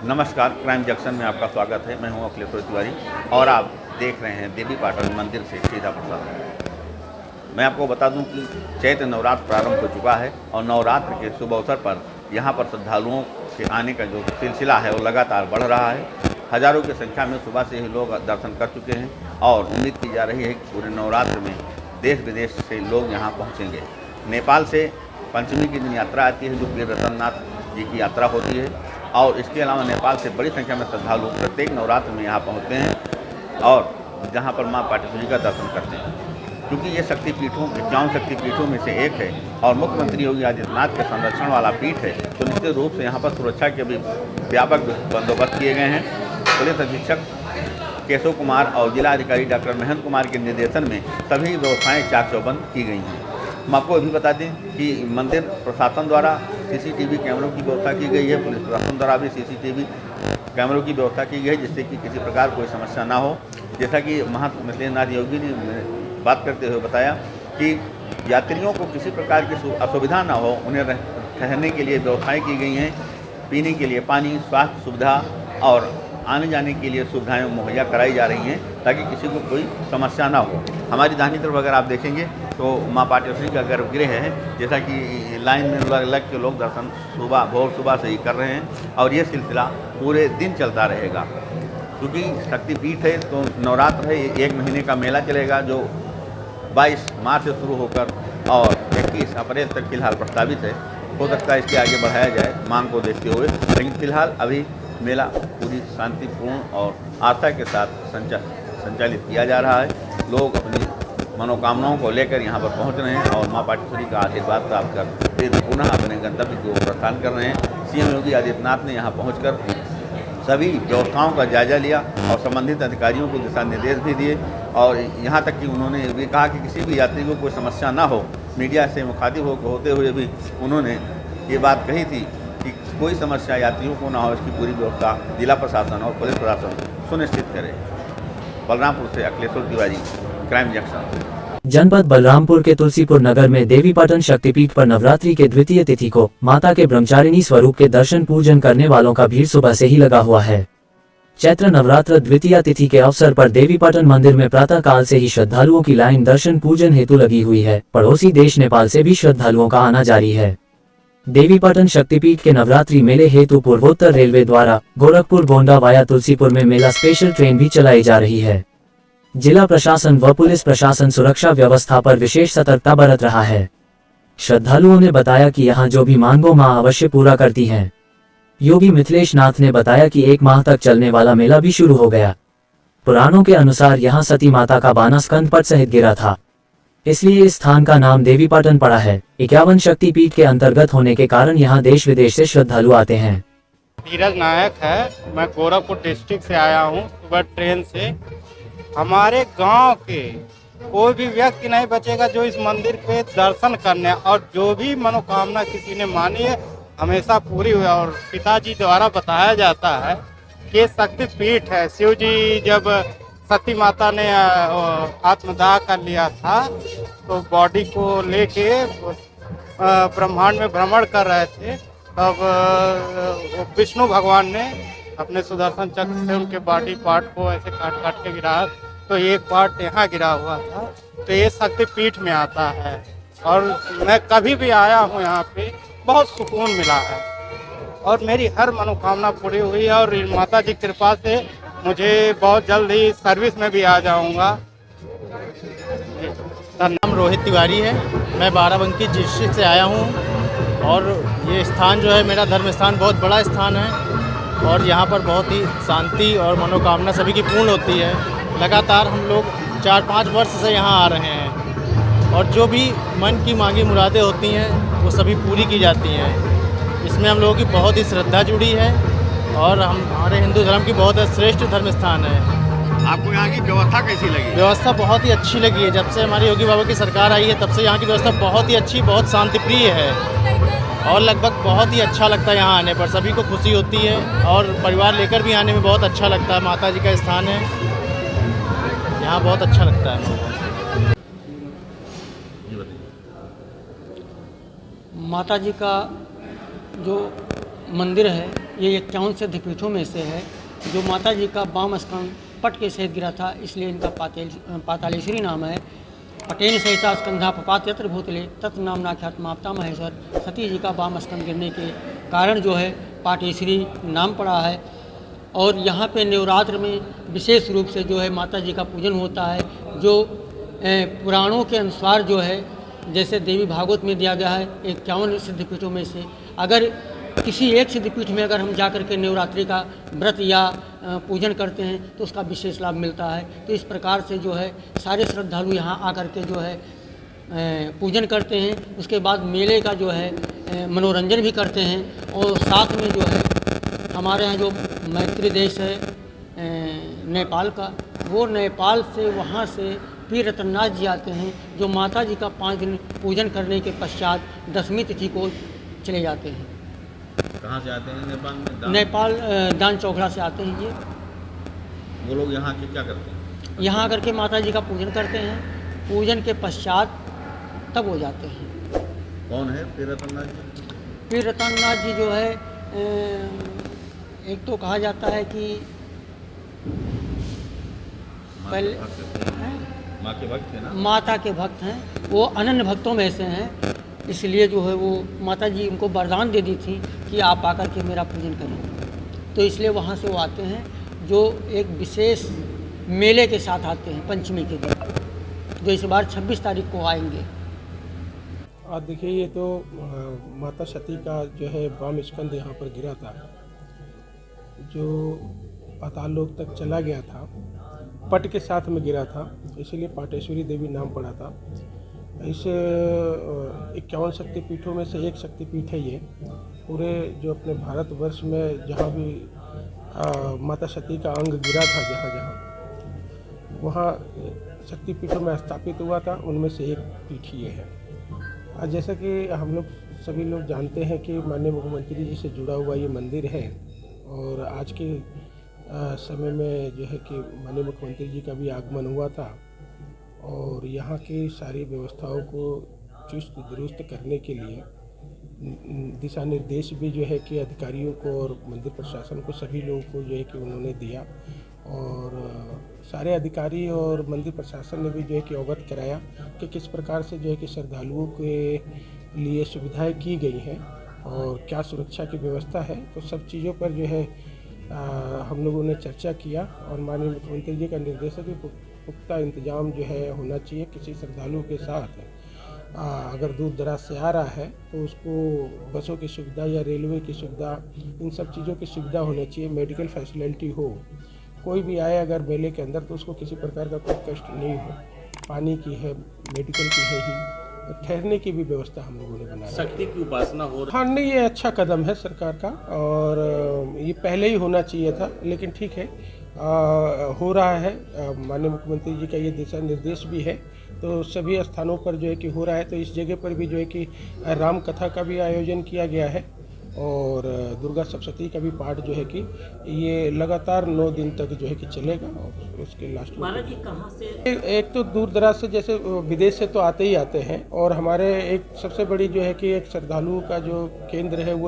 नमस्कार, crime junction में आपका स्वागत है। मैं हूं अखिलेश तिवारी और आप देख रहे हैं देवी पाटन मंदिर से सीधा प्रसारण। मैं आपको बता दूं कि चैत्र नवरात्र प्रारंभ हो चुका है और नवरात्र के शुभ अवसर पर यहां पर श्रद्धालुओं के आने का जो सिलसिला है वो लगातार बढ़ रहा है। हज़ारों की संख्या में सुबह से ही लोग दर्शन कर चुके हैं और उम्मीद की जा रही है कि पूरे नवरात्र में देश विदेश से लोग यहाँ पहुँचेंगे। नेपाल से पंचमी की दिन यात्रा आती है जो वीर रतननाथ जी की यात्रा होती है और इसके अलावा नेपाल से बड़ी संख्या में श्रद्धालु प्रत्येक नवरात्र में यहाँ पहुँचते हैं और जहाँ पर माँ पाटेश्वरी का दर्शन करते हैं। क्योंकि ये शक्तिपीठों 51 शक्तिपीठों में से एक है और मुख्यमंत्री योगी आदित्यनाथ के संरक्षण वाला पीठ है, तो निश्चित रूप से यहाँ पर सुरक्षा के भी व्यापक बंदोबस्त किए गए हैं। पुलिस अधीक्षक केशव कुमार और जिलाधिकारी डॉक्टर महेंद्र कुमार के निर्देशन में सभी व्यवस्थाएँ चाक चौबंद की गई हैं। हम आपको अभी बता दें कि मंदिर प्रशासन द्वारा सीसीटीवी कैमरों की व्यवस्था की गई है। पुलिस प्रशासन द्वारा भी सीसीटीवी कैमरों की व्यवस्था की गई है जिससे कि किसी प्रकार कोई समस्या ना हो। जैसा कि मिथिलेश योगी ने बात करते हुए बताया कि यात्रियों को किसी प्रकार की असुविधा ना हो, उन्हें ठहरने के लिए व्यवस्थाएँ की गई हैं, पीने के लिए पानी, स्वास्थ्य सुविधा और आने जाने के लिए सुविधाएं मुहैया कराई जा रही हैं ताकि किसी को कोई समस्या ना हो। हमारी दाहिनी तरफ अगर आप देखेंगे तो माँ पाटेश्वरी का गर्भगृह है, जैसा कि लाइन में लग के लोग दर्शन भोर सुबह से ही कर रहे हैं और ये सिलसिला पूरे दिन चलता रहेगा। क्योंकि शक्तिपीठ है तो नवरात्र है, एक महीने का मेला चलेगा जो 22 मार्च से शुरू होकर और 21 अप्रैल तक फिलहाल प्रस्तावित है। हो सकता है इसके आगे बढ़ाया जाए मांग को देखते हुए, लेकिन फिलहाल अभी मेला पूरी शांतिपूर्ण और आस्था के साथ संचालित किया जा रहा है। लोग अपनी मनोकामनाओं को लेकर यहाँ पर पहुँच रहे हैं और माँ पाटेश्वरी का आशीर्वाद प्राप्त कर फिर पुनः अपने गंतव्य की ओर प्रस्थान कर रहे हैं। सीएम योगी आदित्यनाथ ने यहाँ पहुँचकर सभी व्यवस्थाओं का जायजा लिया और संबंधित अधिकारियों को दिशा निर्देश भी दिए और यहाँ तक कि उन्होंने भी कहा कि किसी भी यात्री को कोई समस्या ना हो। मीडिया से मुखातिब होते हुए भी उन्होंने ये बात कही थी कि कोई समस्या यात्रियों को ना हो, इसकी पूरी व्यवस्था जिला प्रशासन और पुलिस प्रशासन सुनिश्चित करे। बलरामपुर से अखिलेश तिवारी, क्राइम जंक्शन। जनपद बलरामपुर के तुलसीपुर नगर में देवीपाटन शक्तिपीठ पर नवरात्रि के द्वितीय तिथि को माता के ब्रह्मचारिणी स्वरूप के दर्शन पूजन करने वालों का भीड़ सुबह से ही लगा हुआ है। चैत्र नवरात्र द्वितीय तिथि के अवसर पर देवीपाटन मंदिर में प्रातः काल से ही श्रद्धालुओं की लाइन दर्शन पूजन हेतु लगी हुई है। पड़ोसी देश नेपाल से भी श्रद्धालुओं का आना जारी है। देवीपाटन शक्तिपीठ के नवरात्रि मेले हेतु पूर्वोत्तर रेलवे द्वारा गोरखपुर गोंडा वाया तुलसीपुर में मेला स्पेशल ट्रेन भी चलाई जा रही है। जिला प्रशासन व पुलिस प्रशासन सुरक्षा व्यवस्था पर विशेष सतर्कता बरत रहा है। श्रद्धालुओं ने बताया कि यहाँ जो भी मांगो मां अवश्य पूरा करती हैं। योगी मिथिलेश नाथ ने बताया कि 1 माह तक चलने वाला मेला भी शुरू हो गया। पुराणों के अनुसार यहाँ सती माता का बाना स्कंद पट सहित गिरा था, इसलिए इस स्थान का नाम देवीपाटन पड़ा है। 51 शक्तिपीठ के अंतर्गत होने के कारण यहाँ देश विदेश से श्रद्धालु आते हैं। धीरज नायक है, मैं गोरखपुर डिस्ट्रिक्ट से आया हूँ सुबह ट्रेन से। हमारे गांव के कोई भी व्यक्ति नहीं बचेगा जो इस मंदिर पे दर्शन करने और जो भी मनोकामना किसी ने मानी है हमेशा पूरी हुई। और पिताजी द्वारा बताया जाता है कि शक्तिपीठ है। शिव जी जब सती माता ने आत्मदाह कर लिया था तो बॉडी को लेके ब्रह्मांड में भ्रमण कर रहे थे, तब विष्णु भगवान ने अपने सुदर्शन चक्र से उनके बॉडी पार्ट को ऐसे काट काट के गिरा, तो एक पार्ट यहाँ गिरा हुआ था। तो ये शक्तिपीठ में आता है और मैं कभी भी आया हूँ यहाँ पे बहुत सुकून मिला है और मेरी हर मनोकामना पूरी हुई है और माता जी कृपा से मुझे बहुत जल्द ही सर्विस में भी आ जाऊँगा। नाम रोहित तिवारी है, मैं बाराबंकी डिस्ट्रिक्ट से आया हूँ और ये स्थान जो है मेरा धर्म स्थान बहुत बड़ा स्थान है और यहाँ पर बहुत ही शांति और मनोकामना सभी की पूर्ण होती है। लगातार हम लोग 4-5 वर्ष से यहाँ आ रहे हैं और जो भी मन की मांगी मुरादें होती हैं वो सभी पूरी की जाती हैं। इसमें हम लोगों की बहुत ही श्रद्धा जुड़ी है और हमारे हिंदू धर्म की बहुत श्रेष्ठ धर्म स्थान है। आपको यहाँ की व्यवस्था कैसी लगी? व्यवस्था बहुत ही अच्छी लगी है। जब से हमारी योगी बाबा की सरकार आई है तब से यहाँ की व्यवस्था बहुत ही अच्छी, बहुत शांतिप्रिय है और लगभग बहुत ही अच्छा लगता है यहाँ आने पर। सभी को खुशी होती है और परिवार लेकर भी आने में बहुत अच्छा लगता है। माता जी का स्थान है, यहाँ बहुत अच्छा लगता है। माता जी का जो मंदिर है ये 51 सिद्धपीठों में से है। जो माता जी का वाम स्कंद पट के सहित गिरा था, इसलिए इनका पातालेश्वरी नाम है। पटेन सहिता स्कंधा पपात यत्र भूतले तत् नाम नाख्यात माता महेश्वर। सती जी का वाम स्कंद गिरने के कारण जो है पाटेश्वरी नाम पड़ा है। और यहाँ पे नवरात्र में विशेष रूप से जो है माता जी का पूजन होता है। जो पुराणों के अनुसार जो है, जैसे देवी भागवत में दिया गया है 51 सिद्धपीठों में से अगर किसी एक सिद्धपीठ में अगर हम जाकर के नवरात्रि का व्रत या पूजन करते हैं तो उसका विशेष लाभ मिलता है। तो इस प्रकार से जो है सारे श्रद्धालु यहाँ आकर के जो है पूजन करते हैं। उसके बाद मेले का जो है मनोरंजन भी करते हैं। और साथ में जो है हमारे यहाँ जो मैत्री देश है नेपाल का, वो नेपाल से वहाँ से पीर रतननाथ जी आते हैं, जो माता जी का 5 दिन पूजन करने के पश्चात 10वीं तिथि को चले जाते हैं। कहाँ से आते हैं नेपाल में? नेपाल दान चौखड़ा से आते हैं ये। वो लोग यहाँ के क्या करते हैं? यहाँ आकर के माता जी का पूजन करते हैं। पूजन के पश्चात तब हो जाते हैं। कौन है पीर रतननाथ जी? पीर रतननाथ जी जो है एक तो कहा जाता है कि पहले माँ के भक्त है ना? माता के भक्त हैं, वो अनन्य भक्तों में से हैं। इसलिए जो है वो माता जी उनको वरदान दे दी थी कि आप आकर के मेरा पूजन करें। तो इसलिए वहाँ से वो आते हैं, जो एक विशेष मेले के साथ आते हैं पंचमी के दिन, जो इस बार 26 तारीख को आएंगे। और देखिए ये तो माता सती का जो है वाम स्कंद यहाँ पर गिरा था, जो पाताल लोक तक चला गया था, पट के साथ में गिरा था, इसीलिए पाटेश्वरी देवी नाम पड़ा था। इस 51 शक्तिपीठों में से एक शक्तिपीठ है ये। पूरे जो अपने भारतवर्ष में जहाँ भी माता सती का अंग गिरा था, जहाँ वहाँ शक्तिपीठों में स्थापित हुआ था, उनमें से एक पीठ ये है। और जैसा कि हम लोग सभी लोग जानते हैं कि माननीय मुख्यमंत्री जी से जुड़ा हुआ ये मंदिर है। और आज के समय में जो है कि माननीय मुख्यमंत्री जी का भी आगमन हुआ था, और यहाँ की सारी व्यवस्थाओं को चुस्त दुरुस्त करने के लिए दिशा निर्देश भी जो है कि अधिकारियों को और मंदिर प्रशासन को, सभी लोगों को जो है कि उन्होंने दिया। और सारे अधिकारी और मंदिर प्रशासन ने भी जो है कि अवगत कराया कि किस प्रकार से जो है कि श्रद्धालुओं के लिए सुविधाएं की गई हैं और क्या सुरक्षा की व्यवस्था है। तो सब चीज़ों पर जो है हम लोगों ने चर्चा किया, और माननीय मुख्यमंत्री जी का निर्देश है कि पुख्ता इंतजाम जो है होना चाहिए। किसी श्रद्धालु के साथ अगर दूर दराज से आ रहा है तो उसको बसों की सुविधा या रेलवे की सुविधा, इन सब चीज़ों की सुविधा होनी चाहिए। मेडिकल फैसिलिटी हो, कोई भी आए अगर मेले के अंदर तो उसको किसी प्रकार का कोई कष्ट नहीं हो। पानी की है, मेडिकल की है ही, ठहरने की भी व्यवस्था हम लोगों ने बनाई। शक्ति की उपासना हो रही है। हाँ, नहीं, ये अच्छा कदम है सरकार का, और ये पहले ही होना चाहिए था, लेकिन ठीक है हो रहा है। माननीय मुख्यमंत्री जी का ये दिशा निर्देश भी है, तो सभी स्थानों पर जो है कि हो रहा है। तो इस जगह पर भी जो है कि राम कथा का भी आयोजन किया गया है, और दुर्गा सप्तशती का भी पाठ जो है कि ये लगातार 9 दिन तक जो है कि चलेगा। और उसके लास्ट में कहाँ से एक तो दूर दराज से, जैसे विदेश से तो आते ही आते हैं, और हमारे एक सबसे बड़ी जो है कि एक श्रद्धालुओं का जो केंद्र है वो